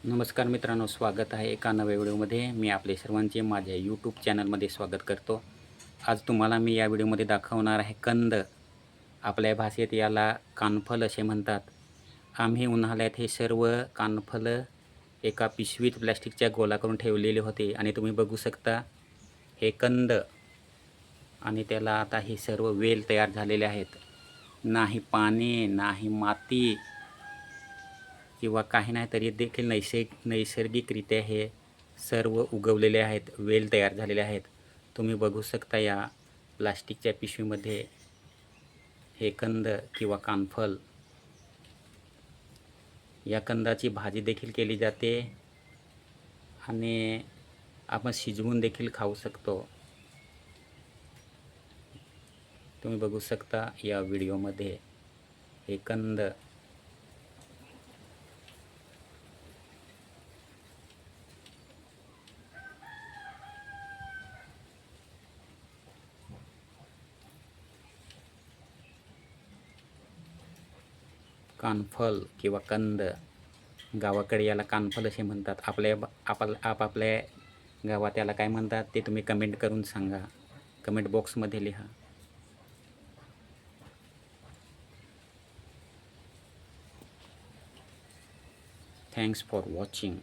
नमस्कार मित्रांनो, स्वागत आहे एका नव्या व्हिडिओमध्ये. मी आपले सर्वांचे माझ्या यूट्यूब चॅनलमध्ये स्वागत करतो. आज तुम्हाला मी या व्हिडिओमध्ये दाखवणार आहे कंद. आपल्या भाषेत याला कानफल असे म्हणतात. आम्ही उन्हाळ्यात हे सर्व कानफलं एका पिशवीत प्लॅस्टिकच्या गोला करून ठेवलेले होते आणि तुम्ही बघू शकता हे कंद. आणि त्याला आता हे सर्व वेल तयार झालेले आहेत. नाही पाणी, नाही माती किंवा काही नाही तरी देखील नैसर्गिकरित्या हे सर्व उगवलेले आहेत, वेल तयार झालेले आहेत. तुम्ही बघू शकता या प्लास्टिकच्या पिशवीमध्ये हे कंद किंवा कानफल. या कंदाची भाजी देखील केली जाते आणि आपण शिजवून देखील खाऊ शकतो. तुम्ही बघू शकता या व्हिडिओमध्ये हे कंद. कानफल किंवा कंद, गावाकडे याला कानफल असे म्हणतात. आपापल्या गावात याला काय म्हणतात ते तुम्ही कमेंट करून सांगा, कमेंट बॉक्समध्ये लिहा. Thanks for watching.